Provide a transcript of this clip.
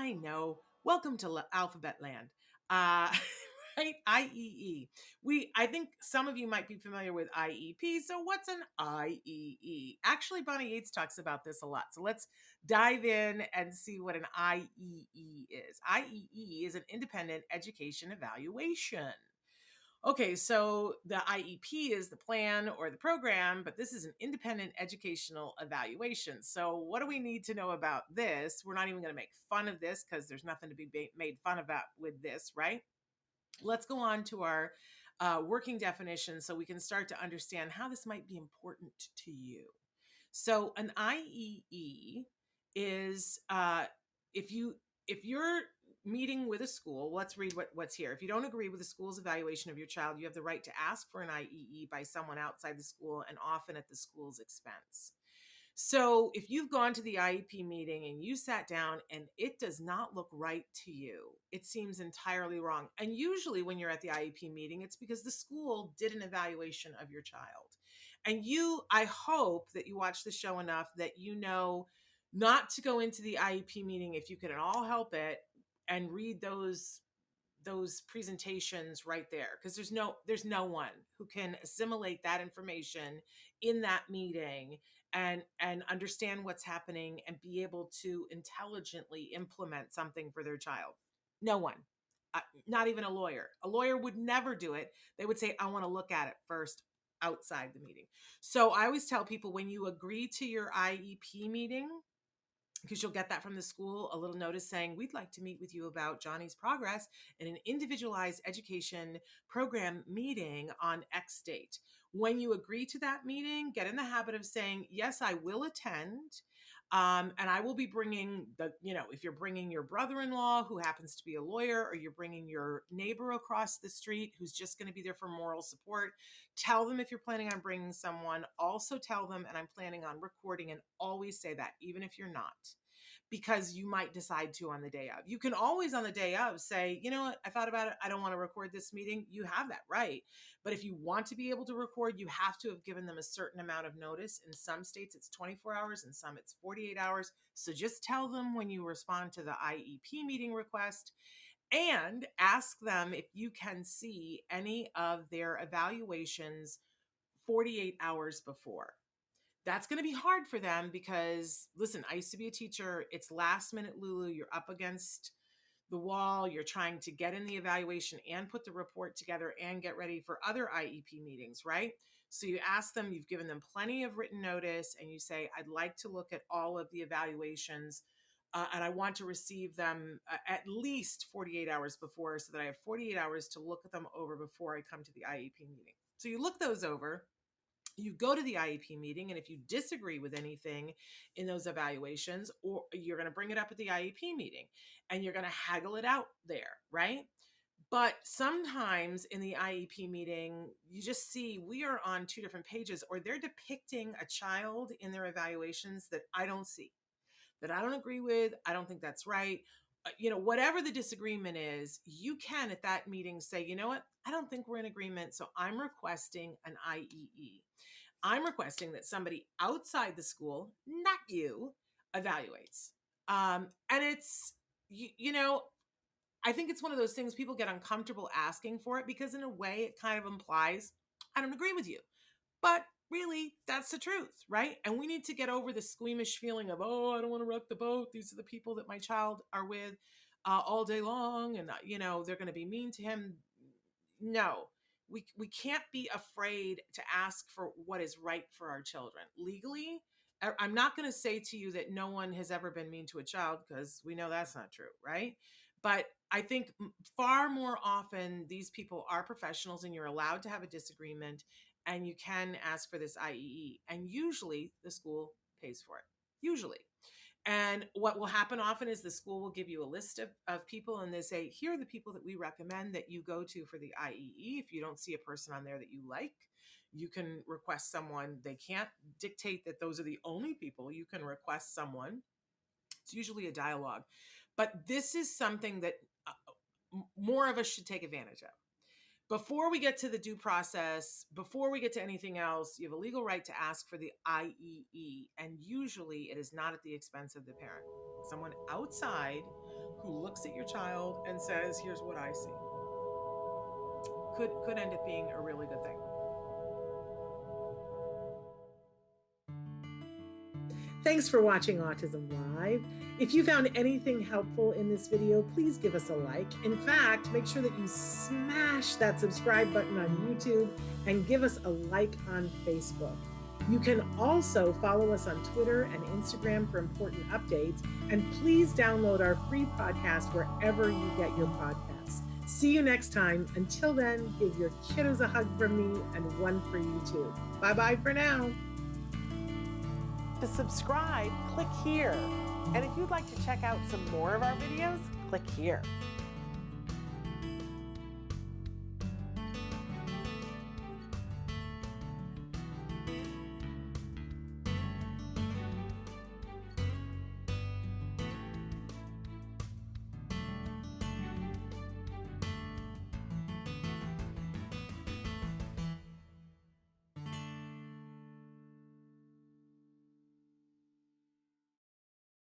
I know. Welcome to Alphabet Land. Uh, right? IEE. I think some of you might be familiar with IEP. So what's an IEE? Actually, Bonnie Yates talks about this a lot. So let's dive in and see what an IEE is. IEE is an independent education evaluation. Okay, so the IEP is the plan or the program, but this is an independent educational evaluation. So, what do we need to know about this? We're not even going to make fun of this because there's nothing to be made fun about with this, right? Let's go on to our working definition so we can start to understand how this might be important to you. So, an IEE is if you if you're meeting with a school, let's read what's here. If you don't agree with the school's evaluation of your child, you have the right to ask for an IEE by someone outside the school and often at the school's expense. So if you've gone to the IEP meeting and you sat down and it does not look right to you, it seems entirely wrong. And usually when you're at the IEP meeting, it's because the school did an evaluation of your child. And I hope that you watch the show enough that you know not to go into the IEP meeting if you can at all help it and read those presentations right there, because there's no one who can assimilate that information in that meeting and understand what's happening and be able to intelligently implement something for their child. No one. Not even a lawyer would never do it. They would say, I want to look at it first outside the meeting. So I always tell people, when you agree to your IEP meeting, because you'll get that from the school, a little notice saying, we'd like to meet with you about Johnny's progress in an individualized education program meeting on X date. When you agree to that meeting, get in the habit of saying, yes, I will attend. And I will be bringing if you're bringing your brother-in-law who happens to be a lawyer, or you're bringing your neighbor across the street who's just going to be there for moral support, tell them if you're planning on bringing someone. Also tell them, and I'm planning on recording, and always say that, even if you're not, because you might decide to on the day of. You can always on the day of say, you know what, I thought about it. I don't want to record this meeting. You have that right. But if you want to be able to record, you have to have given them a certain amount of notice. In some states, it's 24 hours. In some, it's 48 hours. So just tell them when you respond to the IEP meeting request, and ask them if you can see any of their evaluations 48 hours before. That's going to be hard for them because, listen, I used to be a teacher. It's last minute, Lulu. You're up against the wall. You're trying to get in the evaluation and put the report together and get ready for other IEP meetings, right? So you ask them, you've given them plenty of written notice, and you say, I'd like to look at all of the evaluations, and I want to receive them at least 48 hours before, so that I have 48 hours to look at them over before I come to the IEP meeting. So you look those over. You go to the IEP meeting, and if you disagree with anything in those evaluations, or you're going to bring it up at the IEP meeting and you're going to haggle it out there, right? But sometimes in the IEP meeting, you just see we are on two different pages, or they're depicting a child in their evaluations that I don't see, that I don't agree with. I don't think that's right. Whatever the disagreement is, you can at that meeting say, you know what? I don't think we're in agreement. So I'm requesting an IEE. I'm requesting that somebody outside the school, not you, evaluates. And it's, I think it's one of those things people get uncomfortable asking for it, because in a way it kind of implies, I don't agree with you. But really, that's the truth, right? And we need to get over the squeamish feeling of, oh, I don't want to rock the boat. These are the people that my child are with all day long, and they're going to be mean to him. No, we can't be afraid to ask for what is right for our children legally. I'm not going to say to you that no one has ever been mean to a child, because we know that's not true, right? But I think far more often these people are professionals, and you're allowed to have a disagreement, and you can ask for this IEE, and usually the school pays for it. Usually. And what will happen often is the school will give you a list of people, and they say, here are the people that we recommend that you go to for the IEE. If you don't see a person on there that you like, you can request someone. They can't dictate that those are the only people. You can request someone. It's usually a dialogue. But this is something that more of us should take advantage of. Before we get to the due process, before we get to anything else, you have a legal right to ask for the IEE, and usually it is not at the expense of the parent. Someone outside who looks at your child and says, here's what I see, could end up being a really good thing. Thanks for watching Autism Live. If you found anything helpful in this video, please give us a like. In fact, make sure that you smash that subscribe button on YouTube and give us a like on Facebook. You can also follow us on Twitter and Instagram for important updates. And please download our free podcast wherever you get your podcasts. See you next time. Until then, give your kiddos a hug from me and one for you too. Bye-bye for now. To subscribe, click here. And if you'd like to check out some more of our videos, click here.